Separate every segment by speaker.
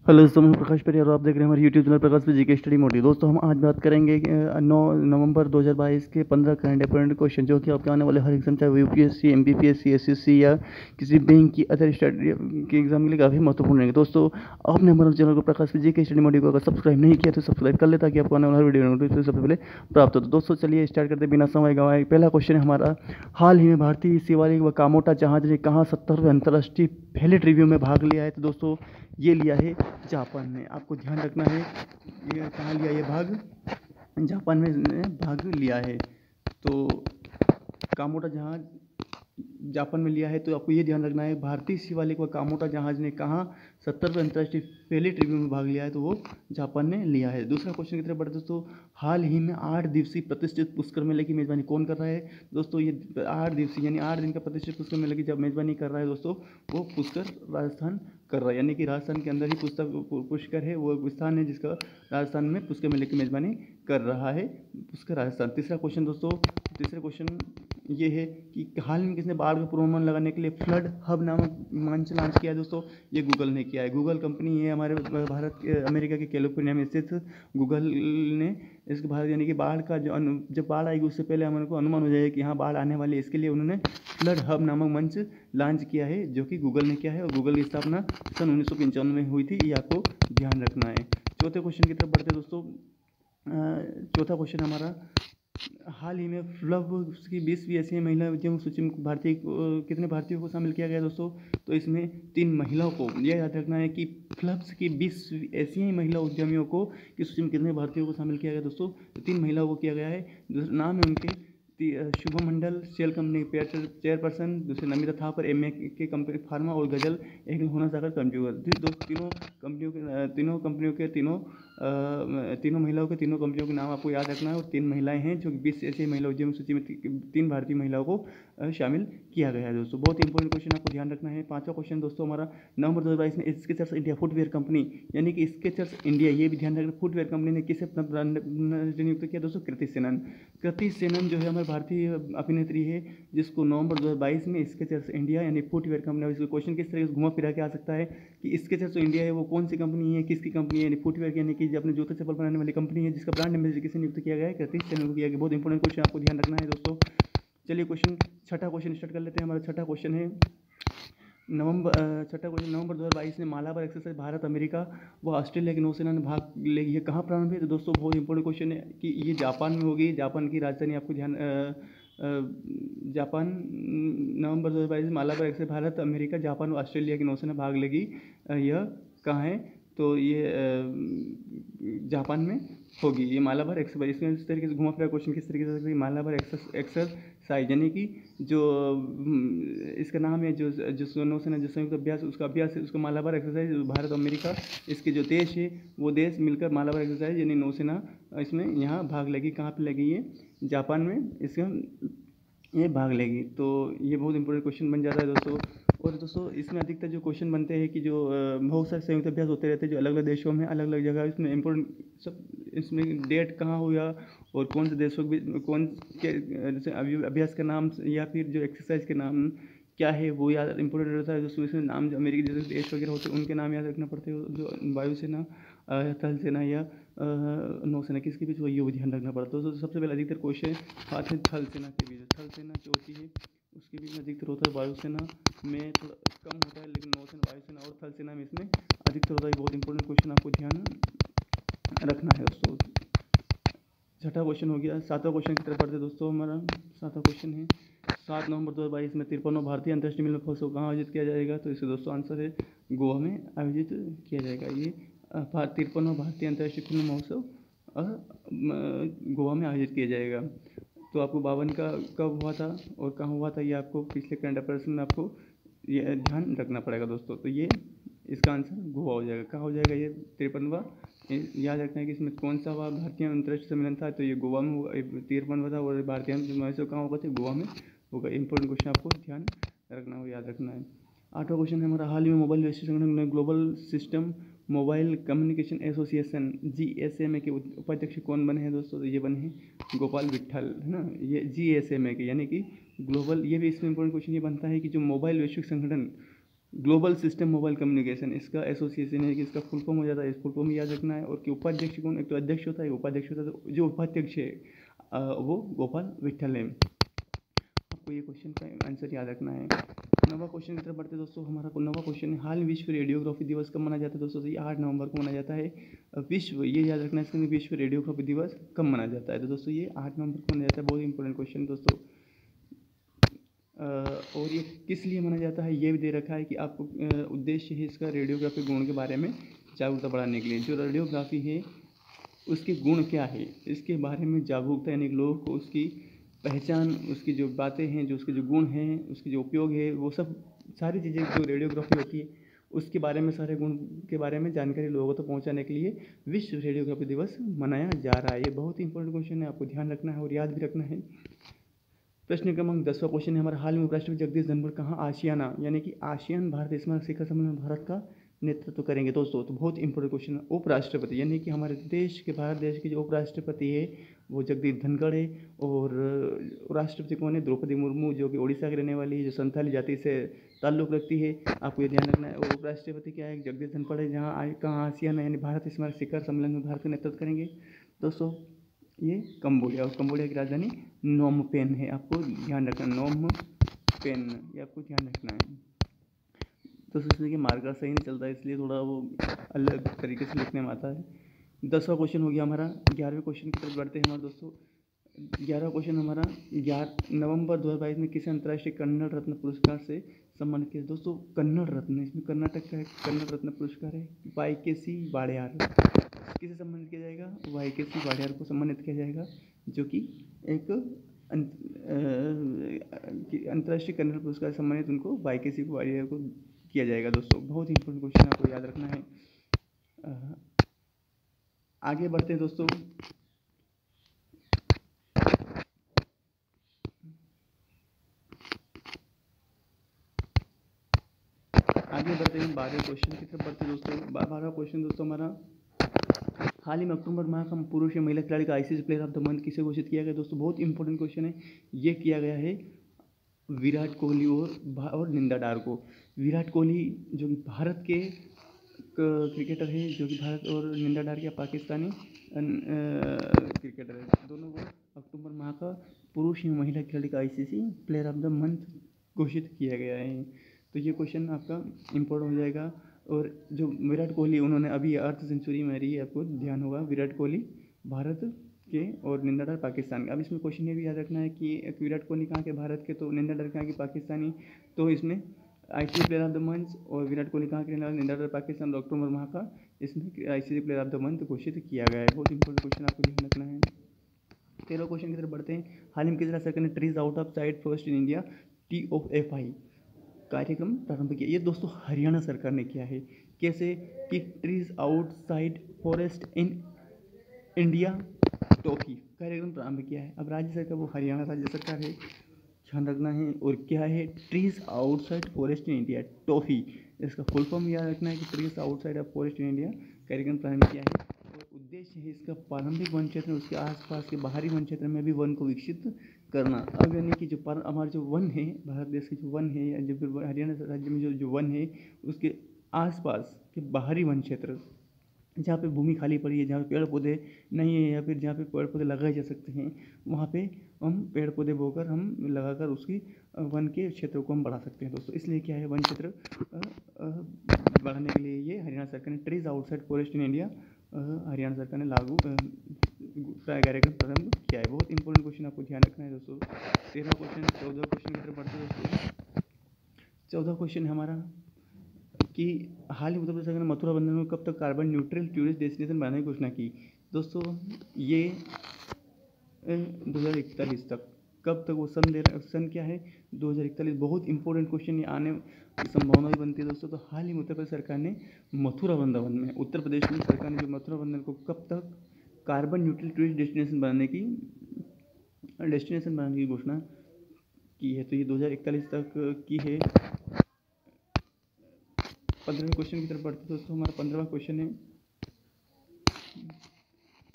Speaker 1: Hello दोस्तों, मैं प्रकाश परियार और आप देख रहे हैं हमारे यूट्यूब चैनल प्रकाश पे जीके स्टडी मोटी। दोस्तों हम आज बात करेंगे 9 नवंबर 2022 के 15 करंट अफेयर क्वेश्चन जो कि आपके आने वाले हर एग्जाम, चाहे वो यूपीएससी, एमपीपीएससी, एसएससी या किसी बैंक की अदर स्टडी के एग्जाम के लिए काफ़ी महत्वपूर्ण रहेंगे। दोस्तों आपने हमारे चैनल को प्रकाश पे जीके स्टडी मोटी को अगर सब्सक्राइब नहीं किया तो सब्सक्राइब कर ले ताकि आपको आने वाला वीडियो नोटिफिकेशन सबसे पहले प्राप्त हो। तो दोस्तों चलिए स्टार्ट करते बिना समय गंवाए। पहला क्वेश्चन है हमारा, हाल ही में भारतीय शिवालिक व कामोटा जहाज ने कहाँ 70वें अंतर्राष्ट्रीय पहले रिव्यू में भाग लिया है? तो दोस्तों ये लिया है जापान में। आपको ध्यान रखना है ये कहाँ लिया, ये भाग जापान में भाग लिया है। तो कामोटा जहाज जापान में लिया है, तो आपको ये ध्यान रखना है भारतीय शिवालिक व कामोटा जहाज ने कहाँ 70वें अंतर्राष्ट्रीय पहले रिव्यू में भाग लिया है? तो वो जापान ने लिया है। दूसरा क्वेश्चन की तरफ बढ़ते दोस्तों, हाल ही में 8 दिवसीय प्रतिष्ठित पुष्कर मेले की मेजबानी कौन कर रहा है? दोस्तों ये 8 दिवसीय यानी 8 दिन का प्रतिष्ठित पुष्कर मेले की जब मेजबानी कर रहा है दोस्तों, वो पुष्कर राजस्थान कर रहा है। यानी कि राजस्थान के अंदर ही पुष्कर है, वो स्थान है जिसका राजस्थान में पुष्कर मेले की मेजबानी कर रहा है, पुष्कर राजस्थान। तीसरा क्वेश्चन दोस्तों, तीसरा क्वेश्चन ये है कि हाल में किसने बाढ़ का पूर्वानुमान लगाने के लिए फ्लड हब नामक मंच लॉन्च किया है? दोस्तों ये गूगल ने किया है। गूगल कंपनी है हमारे भारत के अमेरिका के कैलिफोर्निया में स्थित गूगल ने इसके भारत यानी कि बाढ़ का जब बाढ़ आएगी उससे पहले हमारे को अनुमान हो जाएगा कि यहाँ बाढ़ आने वाली है। इसके लिए उन्होंने फ्लड हब नामक मंच लॉन्च किया है जो कि गूगल ने किया है, और गूगल की स्थापना सन 1995 में हुई थी। ये आपको ध्यान रखना है। चौथे क्वेश्चन की तरफ बढ़ते दोस्तों। चौथा क्वेश्चन हमारा, हाल ही में फ्लब्स की 20वीं एशियाई महिला उद्यम सूची में कितने भारतीयों को शामिल किया गया दोस्तों? तो इसमें 3 महिलाओं को, यह याद रखना है कि फ्लब्स की 20 एशियाई महिला उद्यमियों को की सूची में कितने भारतीयों को शामिल किया गया दोस्तों? तो 3 महिलाओं को किया गया है। दूसरा नाम है उनके शुभम मंडल सेल कंपनी के चेयरपर्सन, दूसरे नमिता थापर एमए के कंपनी फार्मा, और गजल एक होना सागर कंप्यूटर। तीनों कंपनियों के तीनों महिलाओं के तीनों कंपनियों के नाम आपको याद रखना है, और 3 महिलाएं हैं जो 20 ऐसी महिला उद्यम सूची में 3 भारतीय महिलाओं को शामिल किया गया है दोस्तों। बहुत इंपॉर्टेंट क्वेश्चन आपको ध्यान रखना है। पांचवा क्वेश्चन दोस्तों हमारा, नवंबर 2022 में स्केचर्स इंडिया फुटवेयर कंपनी यानी कि स्केचर्स इंडिया, ये भी ध्यान रखना, फुटवेयर कंपनी ने किसे अपना ब्रांड नियुक्त किया दोस्तों? कृति सेनन। कृति सेनन जो है हमारे भारतीय अभिनेत्री है जिसको नवंबर 2022 में स्केचर्स इंडिया यानी फुटवेयर कंपनी, इसको क्वेश्चन किस तरह से घुमा फिरा के आ सकता है कि स्केचर्स इंडिया है वो कौन सी कंपनी है, किसकी कंपनी है? यानी फुटवेयर यानी कि अपने जूते चप्पल बनाने वाली कंपनी है जिसका ब्रांड एम्बेसडर किसे नियुक्त किया गया है? कृति सेनन को किया गया। बहुत इंपॉर्टेंट क्वेश्चन आपको ध्यान रखना है दोस्तों। चलिए छठा क्वेश्चन स्टार्ट कर लेते हैं। हमारा छठा क्वेश्चन है, छठा क्वेश्चन, नवंबर 2022 में मालाबार एक्सरसाइज भारत, अमेरिका व ऑस्ट्रेलिया की नौसेना ने भाग लेगी, ये कहाँ प्रारंभ है? तो दोस्तों बहुत इंपॉर्टेंट क्वेश्चन है कि ये जापान में होगी। जापान की राजधानी आपको ध्यान जापान, नवंबर 2022 में Malabar exercise Bharat, America, Japan और ऑस्ट्रेलिया की नौसेना भाग लेगी। यह कहाँ है? तो ये जापान में होगी ये मालाबार एक्सरसाइज। इसमें इस तरीके से घुमा फिरा क्वेश्चन किस तरीके से मालाबार एक्सरसाइज यानी कि जो इसका नाम है जो नौसेना जो संयुक्त अभ्यास उसका अभ्यास है उसको मालाबार एक्सरसाइज। भारत और अमेरिका इसके जो देश है वो देश मिलकर मालाबार एक्सरसाइज यानी नौसेना इसमें यहाँ भाग लेगी। कहाँ पर लेगी? ये जापान में इसका ये भाग लेगी। तो ये बहुत इंपॉर्टेंट क्वेश्चन बन जाता है दोस्तों। और दोस्तों इसमें अधिकतर जो क्वेश्चन बनते हैं कि जो बहुत सारे संयुक्त अभ्यास होते रहते हैं जो अलग अलग देशों में अलग अलग जगह, इसमें इंपॉर्टेंट सब इसमें डेट कहाँ हुआ और कौन से देशों के कौन के जैसे अभ्यास का नाम या फिर जो एक्सरसाइज के नाम क्या है वो याद इंपॉर्टेंट रहता है दोस्तों। इसमें नाम जो अमेरिकी जैसे देश वगैरह होते हैं उनके नाम याद रखना पड़ते हैं, जो वायुसेना, थल सेना या नौसेना किसके बीच वो ये ध्यान रखना पड़ता है। तो सबसे पहले अधिकतर क्वेश्चन आते हैं थल सेना के बीच। थल सेना जो होती है उसके बीच में अधिकतर होता है, वायुसेना में थोड़ा कम होता है लेकिन नौसेना, वायुसेना और थल सेना में इसमें अधिकतर होता है। बहुत इंपॉर्टेंट क्वेश्चन आपको ध्यान रखना है दोस्तों। छठा क्वेश्चन हो गया। सातवां क्वेश्चन की तरफ बढ़ते दोस्तों। हमारा सातवां क्वेश्चन है, 7 नवंबर 2022 में 53वां भारतीय अंतर्राष्ट्रीय मिलन महोत्सव कहाँ आयोजित किया जाएगा? तो इससे दोस्तों आंसर है गोवा में आयोजित किया जाएगा। ये 53वां भारतीय अंतर्राष्ट्रीय फिल्म महोत्सव गोवा में आयोजित किया जाएगा। तो आपको 52 का कब हुआ था और कहाँ हुआ था ये आपको पिछले करंट अफेयर्स में आपको ये ध्यान रखना पड़ेगा दोस्तों। तो ये इसका आंसर गोवा हो जाएगा। कहाँ हो जाएगा ये 53वां? याद रखना है कि इसमें कौन सा हुआ भारतीय अंतर्राष्ट्रीय सम्मेलन था, तो ये गोवा में होगा। 53वां था और भारतीय महोत्सव कहाँ होगा? तो गोवा में होगा। इंपॉर्टेंट क्वेश्चन आपको ध्यान रखना हो, याद रखना है। 8वां क्वेश्चन है हमारा, हाल ही में मोबाइल वैश्विक संगठन ने global system mobile communication association GSMA के उपाध्यक्ष कौन बने हैं दोस्तों? तो ये बने हैं गोपाल विट्ठल, है ना। ये GSMA के यानी कि ग्लोबल, ये भी इसमें इंपॉर्टेंट क्वेश्चन ये बनता है कि जो मोबाइल वैश्विक संगठन ग्लोबल सिस्टम मोबाइल कम्युनिकेशन, इसका एसोसिएशन है कि इसका फुल फॉर्म हो जाता है, इस फुल फॉर्म याद रखना है। और कि उपाध्यक्ष कौन, एक तो अध्यक्ष होता है, उपाध्यक्ष होता है, तो जो उपाध्यक्ष है वो गोपाल विट्ठल है। आपको ये क्वेश्चन का आंसर याद रखना है। नवा क्वेश्चन की तरफ बढ़ते हैं दोस्तों। हमारा नवा क्वेश्चन है, हाल विश्व रेडियोग्राफी दिवस कब मनाया जाता है दोस्तों? तो ये 8 नवंबर को मनाया जाता है। विश्व, ये याद रखना है इसका, विश्व रेडियोग्राफी दिवस कब मनाया जाता है? तो दोस्तों ये 8 नवंबर को मनाया जाता है। बहुत इंपॉर्टेंट क्वेश्चन दोस्तों। और ये किस लिए माना जाता है ये भी दे रखा है कि आपको उद्देश्य है इसका रेडियोग्राफी गुण के बारे में जागरूकता बढ़ाने के लिए। जो रेडियोग्राफी है उसके गुण क्या है इसके बारे में जागरूकता, यानी कि लोगों को उसकी पहचान, उसकी जो बातें हैं, जो उसके जो गुण हैं, उसके जो उपयोग है, वो सब सारी चीज़ें जो रेडियोग्राफी होती है उसके बारे में, सारे गुण के बारे में जानकारी लोगों तक पहुंचाने के लिए विश्व रेडियोग्राफी दिवस मनाया जा रहा है। ये बहुत ही इंपॉर्टेंट क्वेश्चन है, आपको ध्यान रखना है और याद भी रखना है। प्रश्न क्रमांक 10वां क्वेश्चन है हमारा, हाल में उपराष्ट्रपति जगदीश धनखड़ कहाँ आशियाना यानी कि आसियान भारत स्मारक शिखर सम्मेलन में भारत का नेतृत्व करेंगे दोस्तों? तो बहुत इंपॉर्टेंट क्वेश्चन है। उपराष्ट्रपति यानी कि हमारे देश के, भारत देश के जो उपराष्ट्रपति है वो जगदीश धनखड़ है। और राष्ट्रपति कौन है? द्रौपदी मुर्मू, जो कि उड़ीसा की रहने वाली है, जो संथाली जाति से ताल्लुक़ रखती है, आपको ये ध्यान रखना है। और उपराष्ट्रपति क्या है? जगदीश धनखड़ है। जहाँ कहाँ आसियाना यानी भारत स्मारक शिखर सम्मेलन में भारत का नेतृत्व करेंगे दोस्तों? ये कंबोडिया, और कंबोडिया की राजधानी नोम पेन है, आपको ध्यान रखना, नोम पेन, ये आपको ध्यान रखना है। तो सोचने कि मार्कर सही नहीं चलता है, इसलिए थोड़ा वो अलग तरीके से लिखने में आता है। 10वां क्वेश्चन हो गया हमारा। 11वें क्वेश्चन की तरफ बढ़ते हैं हमारे दोस्तों। 11वां क्वेश्चन हमारा, 11 नवंबर 2022 में किसे अंतर्राष्ट्रीय कन्नड़ रत्न पुरस्कार से सम्मानित किया दोस्तों? कन्नड़ रत्न, इसमें कर्नाटक का कन्नड़ रत्न पुरस्कार है, YKC वाडेयार। किसे सम्मानित किया जाएगा? YKC वाडेयार को सम्मानित किया जाएगा, जो कि एक अंतर्राष्ट्रीय कन्नड़ पुरस्कार सम्मानित उनको YKC को वाडेयार को किया जाएगा दोस्तों। बहुत इंपॉर्टेंट क्वेश्चन आपको याद रखना है। आगे बढ़ते हैं दोस्तों। आगे बढ़ते हैं 12वें क्वेश्चन की तरफ बढ़ते हैं दोस्तों। 12वां क्वेश्चन दोस्तों हमारा, हाल ही में अक्टूबर माह का पुरुष या महिला खिलाड़ी का ICC player of the month किसे घोषित किया गया दोस्तों? बहुत इंपॉर्टेंट क्वेश्चन है। ये किया गया है विराट कोहली और निंदा डार को। विराट कोहली जो कि भारत के क्रिकेटर है, जो कि भारत, और निंदा डार के पाकिस्तानी क्रिकेटर है। दोनों को अक्टूबर माह का पुरुष या महिला खिलाड़ी का ICC player of the month घोषित किया गया है। तो ये क्वेश्चन आपका इम्पोर्टेंट हो जाएगा। और जो विराट कोहली, उन्होंने अभी अर्ध सेंचुरी मारी है, आपको ध्यान होगा। विराट कोहली भारत के और निंदा डार पाकिस्तान के। अब इसमें क्वेश्चन ये भी याद रखना है कि विराट कोहली कहाँ के? भारत के। तो निंदा डार कहाँ की? पाकिस्तानी। तो इसमें ICC player of the month, और विराट कोहली कहाँ के? निंदा डार पाकिस्तान। और अक्टूबर माह का इसमें ICC player of the month घोषित किया गया है। बहुत इंपॉर्टेंट क्वेश्चन आपको ध्यान रखना है। 13वां क्वेश्चन की तरफ बढ़ते हैं। हाल ही में किस राज्य सरकार ने trees out of site forest in India TOFI कार्यक्रम प्रारंभ किया? ये दोस्तों हरियाणा सरकार ने किया है। कैसे? कि trees outside forest in India toffee कार्यक्रम प्रारंभ किया है। अब राज्य सरकार वो हरियाणा राज्य सरकार है, ध्यान रखना है। और क्या है? Trees outside forest in India toffee, इसका फुल फॉर्म याद रखना है कि trees outside of forest in India कार्यक्रम प्रारंभ किया है। और उद्देश्य है इसका प्रारंभिक वन क्षेत्र, उसके आसपास के बाहरी वन क्षेत्र में भी वन को विकसित करना। अब यानी कि जो हमारे जो वन है, भारत देश के जो वन है, या जो हरियाणा राज्य में जो वन है, उसके आसपास के बाहरी वन क्षेत्र, जहाँ पे भूमि खाली पड़ी है, जहाँ पे पेड़ पौधे नहीं है, या फिर जहाँ पे पेड़ पौधे लगाए जा सकते हैं, वहाँ पे हम पेड़ पौधे बोकर, हम लगाकर उसकी वन के क्षेत्र को हम बढ़ा सकते हैं दोस्तों। इसलिए क्या है, वन क्षेत्र बढ़ाने के लिए ये हरियाणा सरकार ने trees outside forest in India Haryana सरकार ने लागू कार्यक्रम प्रारंभ किया है। बहुत इंपॉर्टेंट क्वेश्चन आपको ध्यान रखना है दोस्तों। 13वां क्वेश्चन, 14वां क्वेश्चन की तरफ बढ़ते हैं दोस्तों। 14वां क्वेश्चन है हमारा कि हाल ही उत्तर प्रदेश सरकार ने मथुरा बंदर में कब तक कार्बन न्यूट्रल टूरिस्ट डेस्टिनेशन बनाने की घोषणा की दोस्तों? ये 2041 तक। कब तक? वो सन दे रहा है, सन क्या है? 2041। बहुत इंपॉर्टेंट क्वेश्चन, ये आने की संभावना भी बनती है दोस्तों। तो हाल ही में उत्तर प्रदेश सरकार ने मथुरा वृंदावन में, उत्तर प्रदेश में सरकार ने जो मथुरा वृंदावन को कब तक कार्बन न्यूट्रल टूरिस्ट डेस्टिनेशन बनाने की घोषणा की है? तो ये 2041 तक की है। 15वें क्वेश्चन की तरफ बढ़ते दोस्तों। हमारा 15वां क्वेश्चन है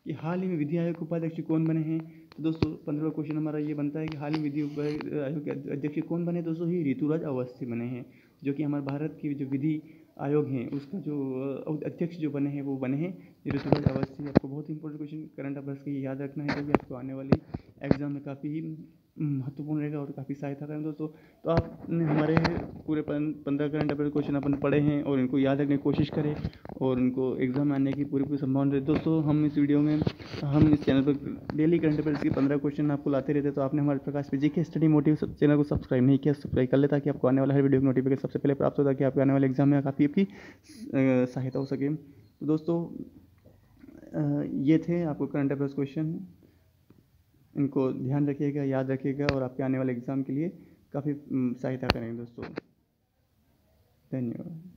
Speaker 1: कि हाल ही में विधि आयोग के उपाध्यक्ष कौन बने हैं? तो दोस्तों 15वां क्वेश्चन हमारा ये बनता है कि हाल ही विधि आयोग के अध्यक्ष कौन बने दोस्तों? ही ऋतुराज अवस्थी बने हैं। जो कि हमारे भारत की जो विधि आयोग हैं उसका जो अध्यक्ष जो बने हैं वो बने हैं ऋतुराज अवस्थी। आपको बहुत इंपॉर्टेंट क्वेश्चन करंट अफेयर्स की याद रखना है, क्योंकि आपको आने वाली एग्जाम में काफ़ी महत्वपूर्ण रहेगा और काफ़ी सहायता करेंगे दोस्तों। तो आपने हमारे पूरे 15 करंट अफेयर क्वेश्चन अपन पढ़े हैं और इनको याद रखने की कोशिश करें और इनको एग्जाम में आने की पूरी पूरी संभावना रहे। दोस्तों हम इस वीडियो में हम इस चैनल पर डेली करंट अफेयर्स की 15 क्वेश्चन आपको लाते रहते हैं। तो आपने हमारे प्रकाश पे जीके स्टडी मोटिव चैनल को सब्सक्राइब नहीं किया, सब्सक्राइब कर ले, ताकि आपको आने वाला हर वीडियो की नोटिफिकेशन सबसे पहले प्राप्त हो, ताकि आपके आने वाले एग्जाम में काफ़ी आपकी सहायता हो सके। तो दोस्तों ये थे आपको करंट अफेयर्स क्वेश्चन, इनको ध्यान रखिएगा, याद रखिएगा और आपके आने वाले एग्ज़ाम के लिए काफ़ी सहायता करेंगे दोस्तों। धन्यवाद।